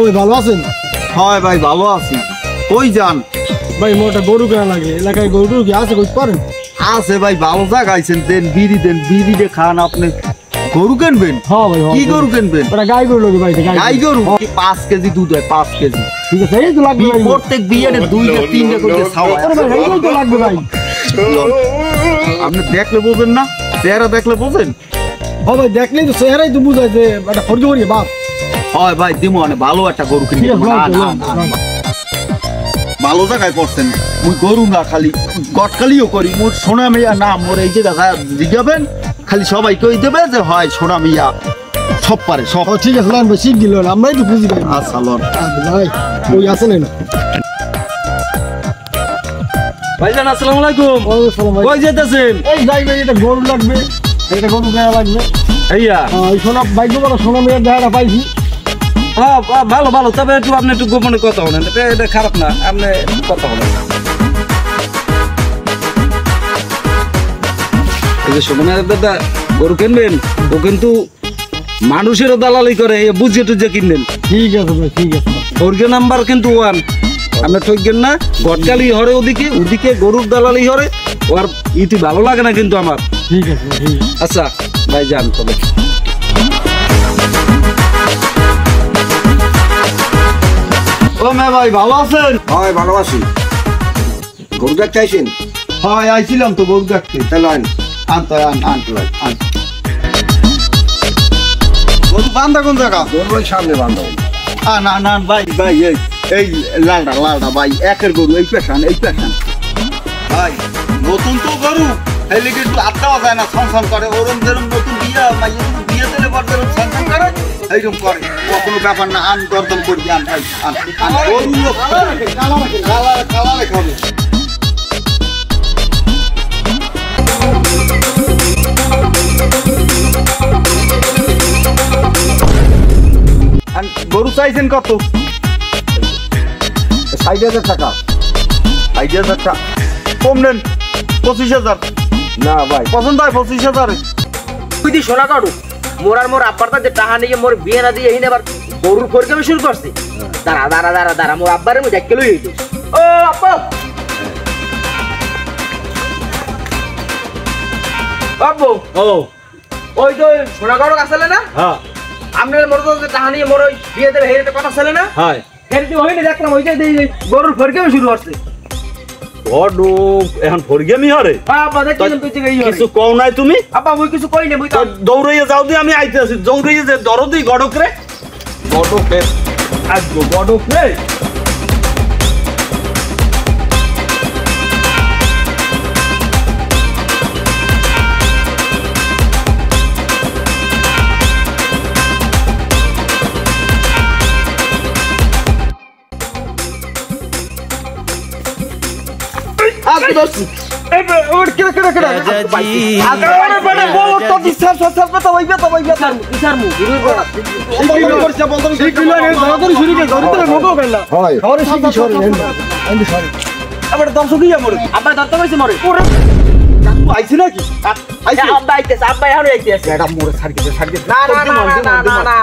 ওই ভালো আছেন? হয় ভাই ভালো আছি। কই যান? ভাই মোটা গরু কেনা লাগে, এলাকায় গরু কি আছে কই পারেন? আছে ভাই, ভালো জায়গাইছেন, দেন বিড়ি দিয়ে খান। আপনি গরু কিনবেন? হ্যাঁ ভাই। কি গরু কিনবেন? ওটা গাই গরু লাগে ভাই। গাই গরু 5 কেজি দুধ হয়, 5 কেজি। ঠিক আছে, এই তো লাগবে ভাই। প্রত্যেক বিয়েতে 2-3টা করে খাওয়া। আরে ভাই এই তো লাগবে ভাই। আপনি দেখলে বোঝেন না? চেহারা দেখলে বোঝেন? হ্যাঁ ভাই, দেখলেই তো চেহারাই তো বুঝায় যে একটা ফর্জি করি বাপ। হয় ভাই দিমো, মানে ভালো একটা গরু কিনে। ঠিক আছে ভাই, ভালো জায়গায় পড়ছেন। মুই গরু না খালি গটকালিও করি। মোর সোনা মিয়া নাম, মোর এই যে দেখা জিজ্ঞাবেন, খালি সবাই কই দেবে যে হয় সোনা মিয়া, সব পারে সব। ঠিক আছে লান ভাই, শিখ দিল আমরাই তো খুঁজি ভাই। আচ্ছা লন ভাই ওই আছে না? ভাইজান আসসালামু আলাইকুম। কই যেতেছেন? এই যাই ভাই, এটা গরু লাগবে, এটা গরু কেনা লাগবে। আইয়া এই সোনা বাইক বড় সোনা মেয়ের দেখাটা পাইছি। হ্যাঁ ভালো ভালো, তবে আপনি একটু গোপনে কথা বলেন, এটা খারাপ না, আপনি কথা বলেন। এই যে সুমনের দাদা গরু কিনবেন, ও কিন্তু মানুষেরও দালালি করে, বুঝিয়ে টুঝিয়ে কিনবেন। ঠিক আছে ভাই, ঠিক আছে। গরুর নাম্বার কিন্তু 1, আপনি ঠকবেন না। গটকালি হরে ওদিকে, ওদিকে গরুর দালালি হরে, ওর ইতি ভালো লাগে না কিন্তু আমার। ঠিক আছে ভাই, ঠিক আছে। আচ্ছা ভাই যান তবে। ও মে ভাই ভালো আছেন? হয় ভালো আছি। গরু দেখতে আইসেন? হয় আইছিলাম তো গরু দেখতে। তাহলে আন। আনতে আনতে ভাই আন। গরু বান্ধা কোন জায়গা? গরু ওই সামনে বান্ধব। না ভাই ভাই এই লালটা ভাই, একের গরু, এই পেশান ভাই। নতুন তো গরু, এই লিগে একটু আটকাওয়া যায় না, ছন করে। ওরম যেরকম নতুন বিয়ে দিলে পর যেরকম ছন করে, এইরকম করে। কোনো ব্যাপার না, আন দরদম করি, আন ভাই আন। গরু কালারে খাবে। গরু চাইছেন কত? 60,000 টাকা। 60,000 টাকা কম নেন, 25,000। না ভাই, পছন্দ হয় 25,000। তুই দি সোনা কাটু মোর আব্বার যে টাহা নিয়ে মোর বিয়ে না দিয়ে এনে আবার গরুর পরিকামে শুরু করছে। দাঁড়া মোর আব্বারে মুই দেখতে লই হইতো। ও আব্বা, আব্বু ও ওই তো সোনা কাটু আসলে না? হ্যাঁ আপনার মোর যে টাহা নিয়ে মোর ওই বিয়ে দেবে হেরে কথা ছেলে না? হ্যাঁ হেরে হইনি দেখলাম ওই যে গরুর পরিকামে শুরু করছে। বড় এখন ফরগেমি হরে। আব্বা দেখছিলাম তুই থেকে কিছু কও নাই তুমি? আব্বা মুই কিছু কই না, মুই তো দৌড়াইয়া যাও দি, আমি আইতে আছি। দৌড়াইয়া যে দরদি গডক রে, গডক রে আসবো, গডক রে। হয়। আবার দর্শক ইয়া মরে আব্বা দত্ত কইছে মরে আইছি নাকি? আব্বা আইতেছে, আব্বা এখন আইতেছে। এটা মোরে ছাড় গেছে। না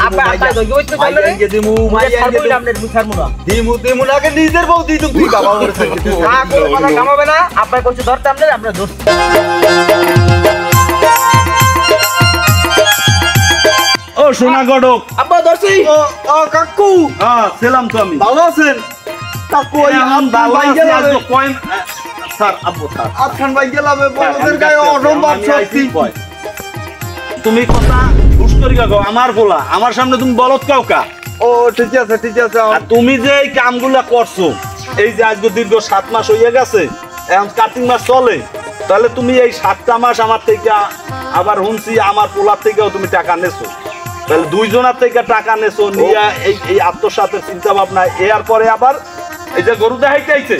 আব্বা দিমু আগে নিজের বউ দিই তুমি বাবা মোরে ছাড় গেছে। কথা কামাবে না। আব্বা কইছে ধরতে আমনে, আমরা ধর। ও সোনা গডক। আব্বা ধরছি। ও কাকু, হ্যাঁ ছিলাম তো আমি। ভালো আছেন? কাকু ওই এখন ভালো আছি, আজকে পয়েন্ট স্যার আব্বু স্যার আটখান ভাই গেলাবে বড়দের গায়ে অসম্ভব শক্তি। তুমি কথা হুশ করি কাকো, আমার বলা আমার সামনে তুমি বলত কাউকা। ও ঠিক আছে। আর তুমি যে এই কামগুলা করছো, এই যে আজকে দীর্ঘ 7 মাস হয়ে গেছে, এখন কার্তিক মাস চলে, তাহলে তুমি এই 7টা মাস আমার থেকে, আবার হুনছি আমার পোলার থেকেও তুমি টাকা নেছো, তাহলে 2 জনের থেকে টাকা নেছো নিয়ে এই আত্মসাতের চিন্তা ভাবনা। এর পরে আবার এই যে গরু দেখাইতে আইছে,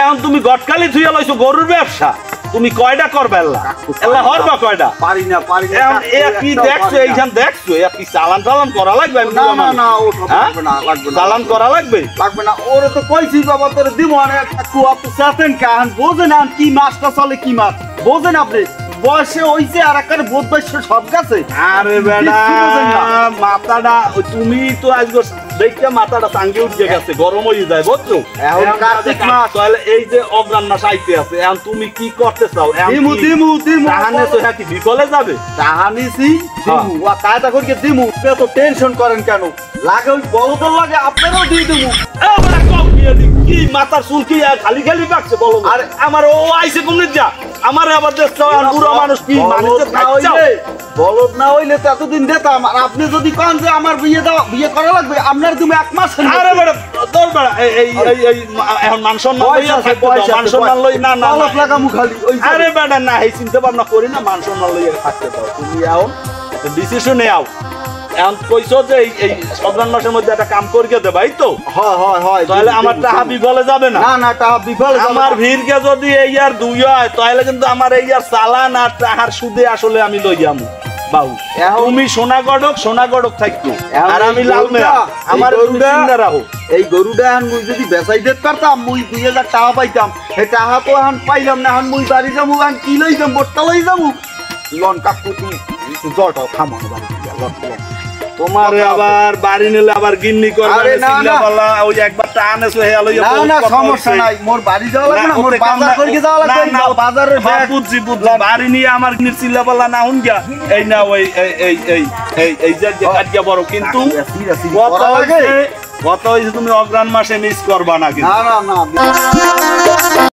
এখন তুমি গটকালি থুইয়া লইছো গরুর ব্যবসা। তুমি কয়টা করবে এল্লা হরবা কয়টা? পারি না এখন এ কি দেখছো, এইখান দেখছো এ কি চালান করা লাগবে? আমি না ও লাগবে না চালান করা লাগবে না। ওরে তো কইছি বাবা তোরে দিব। কাকু আপনি চাচ্ছেন কান বোঝেন, কি মাছটা চলে, কি মাছ বোঝেন আপনি? বয়সে হইছে আর একটা বোধ বয়স সব গেছে। আরে বেড়া কিচ্ছু বোঝেন না। মাথাটা তুমি তো আজকে দেখতে মাথাটা টাঙ্গে উঠে গেছে, গরম হয়ে যায় বুঝছো। এখন এখন কার্তিক মাস। তাহলে এই যে অগ্রাণ মাস আইতে আছে, এখন তুমি কি করতে চাও? দিমু দিমু দিমু তাহানে তো হ্যাঁ কি বিফলে যাবে? তাহানিছি হ্যাঁ। দিমু ওয়া কায়দা করিকে দিমু। আপনি তো টেনশন করেন কেন? লাগে ওই বলদর লাগে আপনারও দিয়ে দিমু। এ বেটা কম দিয়ে দি, কি মাথার চুল কি আর খালি খালি পাকছে বলো? আর আমার ও আইছে কোন যা আমার আবার দেখছো আর বুড়ো মানুষ কি মানুষের বলদ না হইলে তো এতদিন দিতাম। আর আপনি যদি কন যে আমার বিয়ে করা লাগবে, আপনার তুমি 1 মাস আরে বেটা তোর বেটা এই এখন মান সম্মান লইয়া থাকতে দাও, মান সম্মান লই না না পালক লাগামু খালি ওই যে। আরে বেটা না এই চিন্তা ভাবনা করি না, মান সম্মান লইয়া থাকতে দাও। তুমি এখন ডিসিশনে আও। এখন কইছো যে এই অগ্রাণ মাসের মধ্যে একটা কাম করিয়ে দেবা, এই তো? হয় হয় হয়। তাহলে আমার টাকা বিফলে যাবে না। না না টাকা বিফল আমার ভিড়কে যদি এই আর 2 হয় তাহলে কিন্তু আমার এই আর চালান আর টাকার সুদে আসলে আমি লই যাবো বাবু। তুমি সোনা গড়ক থাকতো আর আমি লাল মেয়া। আমার চিন্তা রাখো। এই গরুটা এখন মুই যদি বেচাই দিতে পারতাম, মুই 2000 টাকা পাইতাম। সেই টাকা তো এখন পাইলাম না। এখন মুই বাড়ি যাবো, এখন কি লই যাবো? বর্তা লই যাবো। লন কাকু তুমি জলটাও খামো বাড়ি দিয়া, লন লন। তোমারে আবার বাড়ি নিলে আবার গিন্নি করবে আরে না, চিল্লা না। পাল্লা, ওই একবার টান এসে হেয়া লইয়া না বহুত না কথা সমস্যা হইছে। নাই। মোর বাড়ি যাওয়া লাগবে না, না, মোর ওতে কাম বাজার না, করিকে যাওয়া লাগবে। না, না, বাজারের হ্যাঁ, ব্যাগ বুঝছি। বাড়ি নিয়ে আমার গিন্নির চিল্লা পাল্লা না হুন গিয়া। এই না ওই এই যে কাটিয়া বড় কিন্তু কথা হইছে তুমি অগ্রাণ মাসে মিস করবা না কিন্তু। না না না